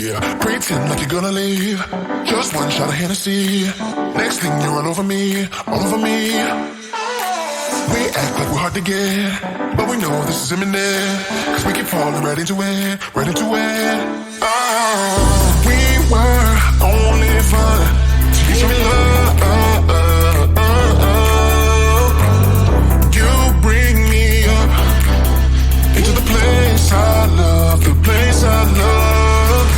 Yeah, pretend like you're gonna leave. Just one shot of Hennessy. Next thing you're all over me, all over me. We act like we're hard to get, but we know this is imminent. Cause we keep falling right into it, right into it. Oh, we were only fun till you show me love. You bring me up into the place I love, the place I love.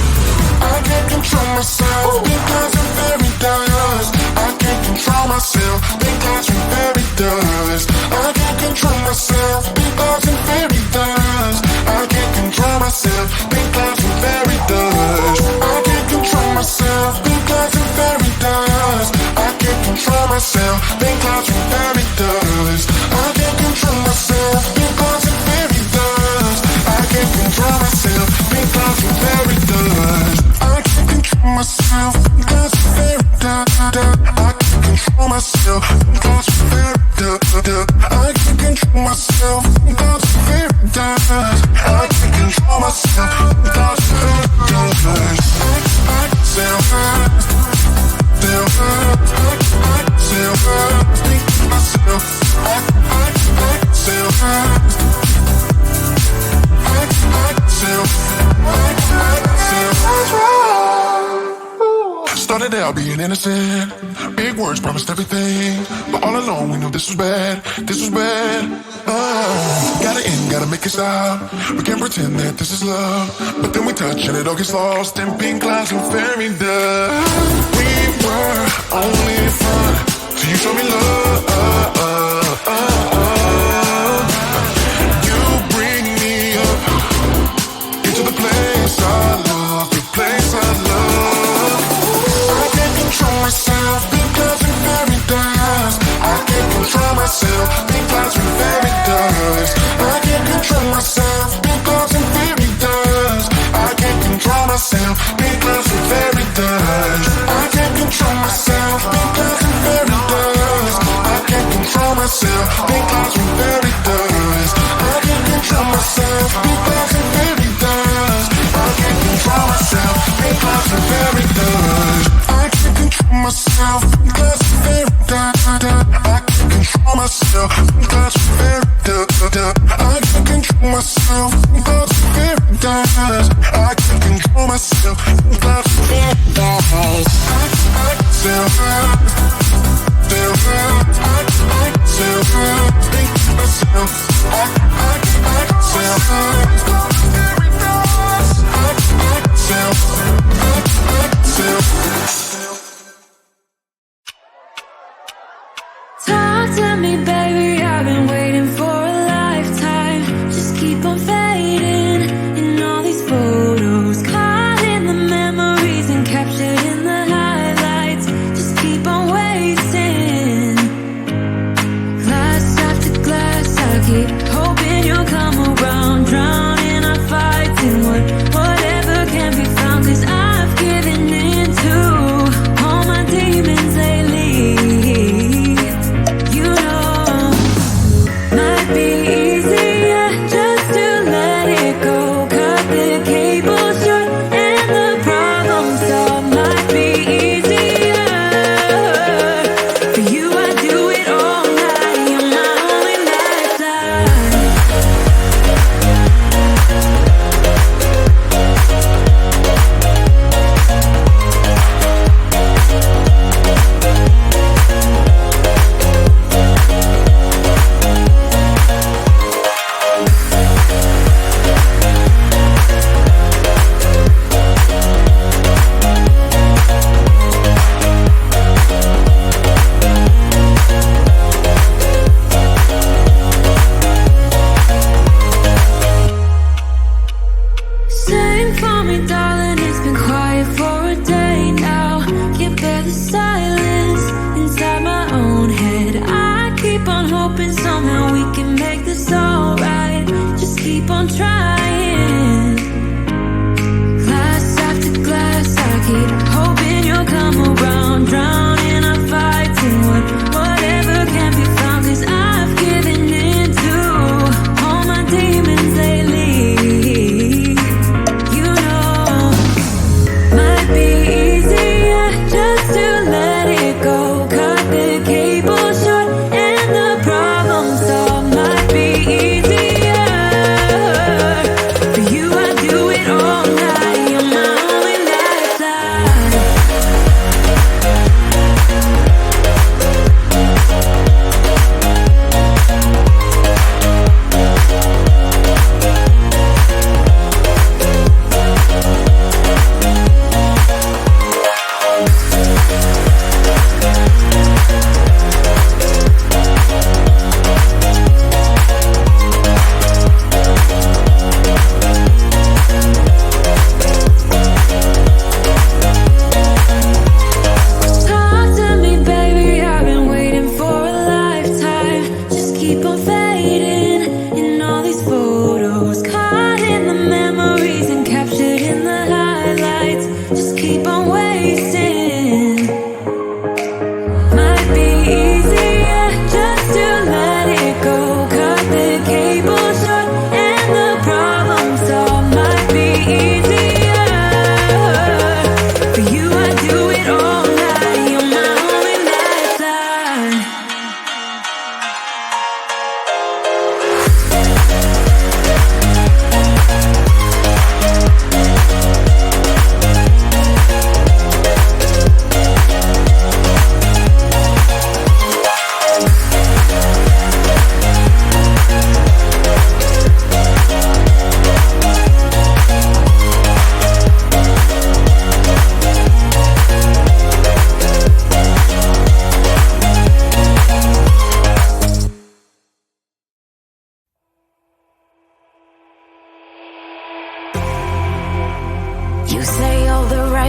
I can't control myself because I'm very dust. I can't control myself because I'm very dust. I can't control myself because I'm very dust. I can't control myself because I'm very dust. I can't control myself because I'm very dust. I can't control myself because I'm very dust. I can't control myself because I'm very dust. I can't control myself because I'm very dust. I can't control myself because I'm very dust. I can't control myself because I'm very dust. I can't control myself because I'm very dust. I can't control myself because I'm very dust. I self think myself. Started out being innocent. Big words promised everything, but all along we knew this was bad. This was bad. Gotta end, gotta make it stop. We can't pretend that this is love, but then we touch and it all gets lost in pink clouds and fairy dust. We were only fun till you show me love. You bring me up into the place I love, the place I love. I can't control myself because I'm very dust. I can't control myself because I'm very dust. I can't control myself because I'm very dust. I can't control myself because I'm very dust. I can't control myself because I'm very dust. I can't control myself because I'm very dust. I can't control myself because I'm very dust. I can't control myself because I'm very dust. I can't control myself because I'm very dust. I can't control myself because I'm very dust. I can't control myself because I'm very dust. I can't control myself because I'm very dust. Talk to me, baby, I've been waiting for a lifetime. Just keep on fading in all these photos, caught in the middle.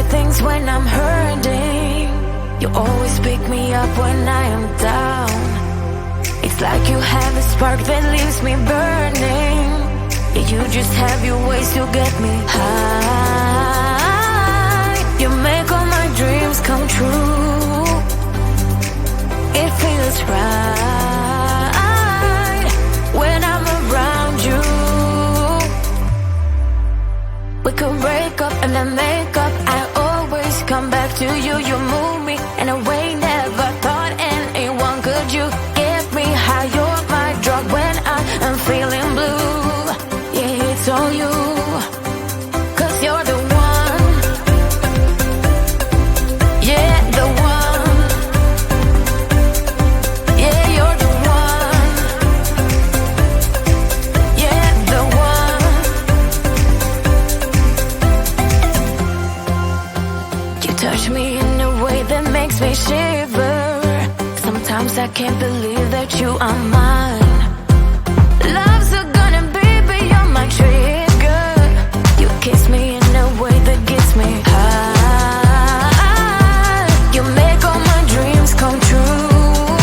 things when I'm hurting. You always pick me up when I am down. It's like you have a spark that leaves me burning. Yeah, you just have your ways to get me high. You make all my dreams come true. It feels right when I'm around you. We could break up and then make up. I always come back to you. You move me in a way never thought anyone could. You get me high. You're my drug when I am feeling blue. Yeah, it's all you, 'cause you're the one. Yeah, the one. Yeah, you're the one. Yeah, the one. You touch me in a way that makes me shiver. Sometimes I can't believe that you are mine. Love's a gun and baby, you're my trigger. You kiss me in a way that gets me high. You make all my dreams come true.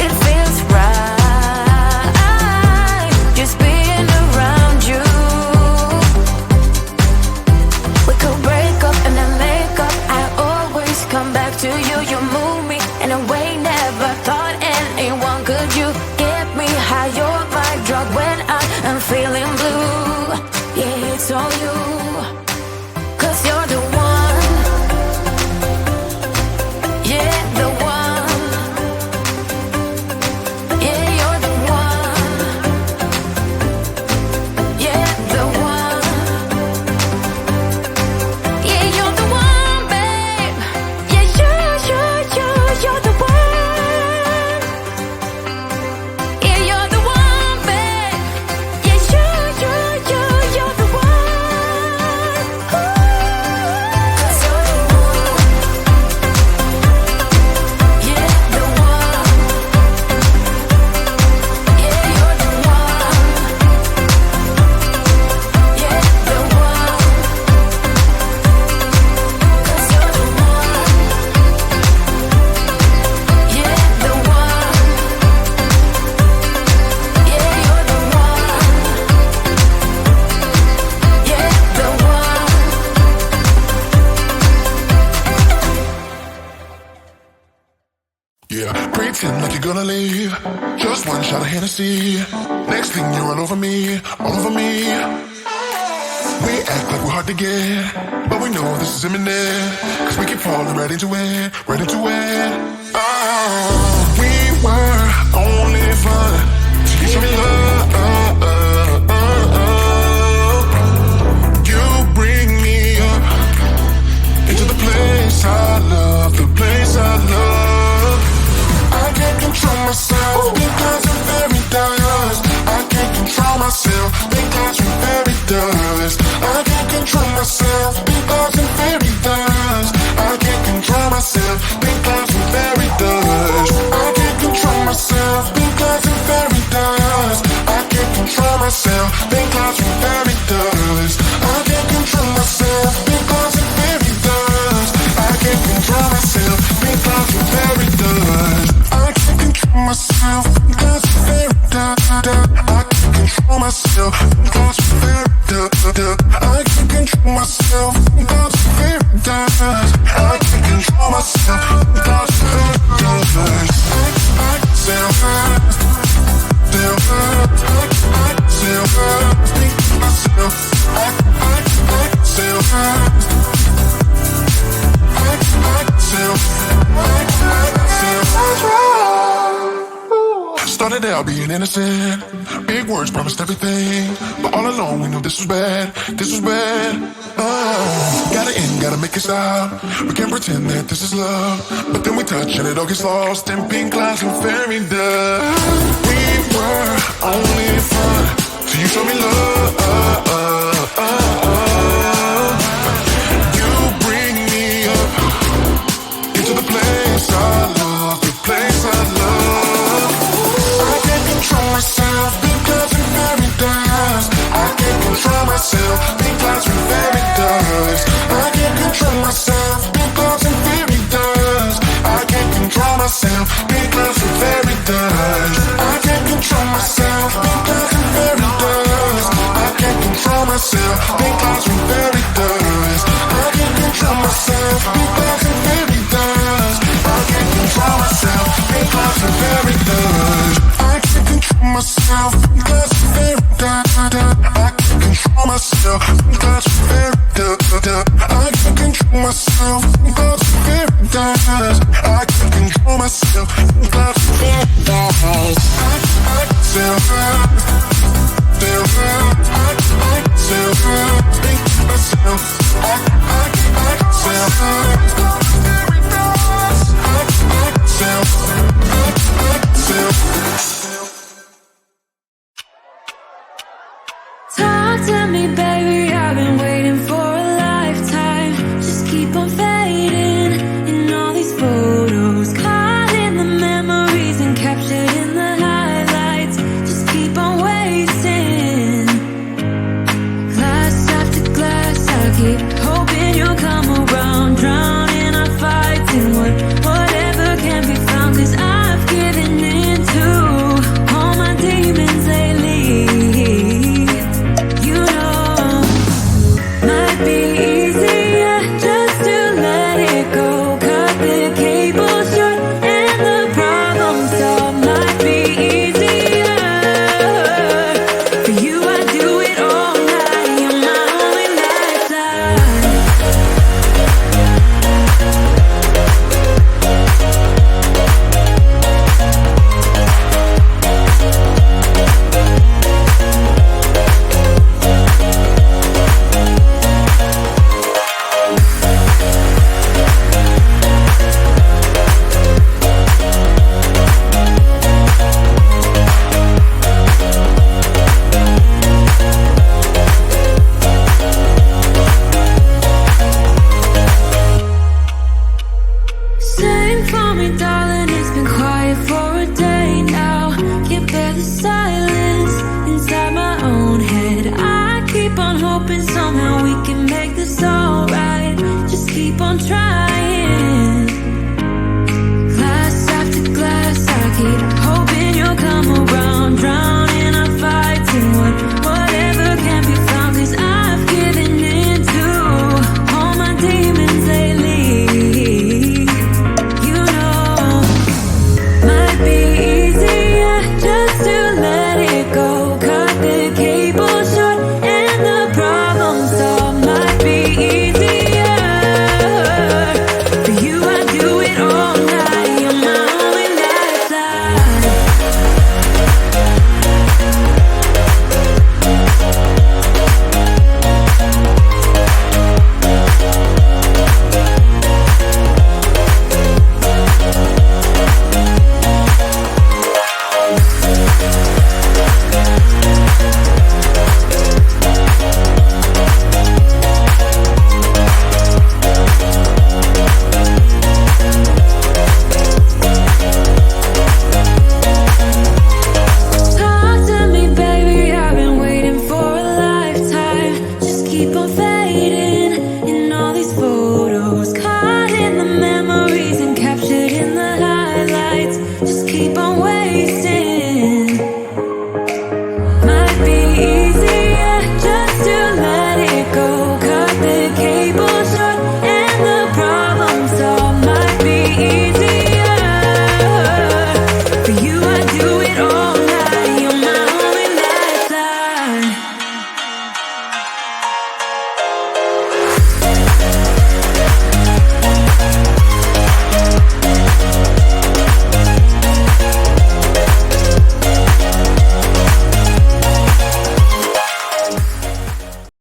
It feels right just being around you. We could break up and then make up. I always come back to you. You move me in a way never thought anyone could. You get me high. You're my drug when I am feeling blue. Yeah, it's all you, 'cause you're the one. Yeah, the one. Yeah, you're the one. Yeah, the one. Yeah, you're the one, babe. Yeah, you're the one. Yeah, you're the one, babe. Yeah, you're the one. Ooh. 'Cause you're the one. Yeah, the one. Yeah, you're the one. Yeah, the one. 'Cause you're the one. Yeah, the one. Yeah, you're the one. Yeah, the one. Yeah, pretend like you're gonna leave. Just one shot of Hennessy. Next thing you're all over me, all over me. We act like we're hard to get, but we know this is imminent. 'Cause we keep falling right into it, right into it. Oh, we were only fun till you show me love. You bring me up into the place I love, the place I love. I can't control myself because I'm very dust. I can't control myself because I'm very dust. I can't control myself because I'm very dust. I can't control myself because I'm very dust. I can't control myself because I'm very dust. I can't control myself because I'm very dust. I can't control myself because I'm very dust. I can't control myself because I'm very dust. I can't control myself because I'm very dust. I can't control myself because I'm very dust. I can't control myself because I'm very dust. I can't control myself because I'm very dust. I self Started out being innocent. Big words promised everything, but all along we knew this was bad. This was bad. Gotta end, gotta make it stop. We can't pretend that this is love, but then we touch and it all gets lost in pink clouds and fairy dust. We were only fun till you show me love. You bring me up into the place I love, the place I love. I can't control myself because I'm very dust. I can't control myself because I'm very dust. myself. That's very dumb. I can't control myself. That's very dumb. I can't control myself. That's very dumb. I can't control myself. That's very dumb. Talk to me, baby, I've been waiting for a lifetime. Just keep on fading in all these photos, caught in the memories and captured in the highlights. Just keep on waiting. Glass after glass, I keep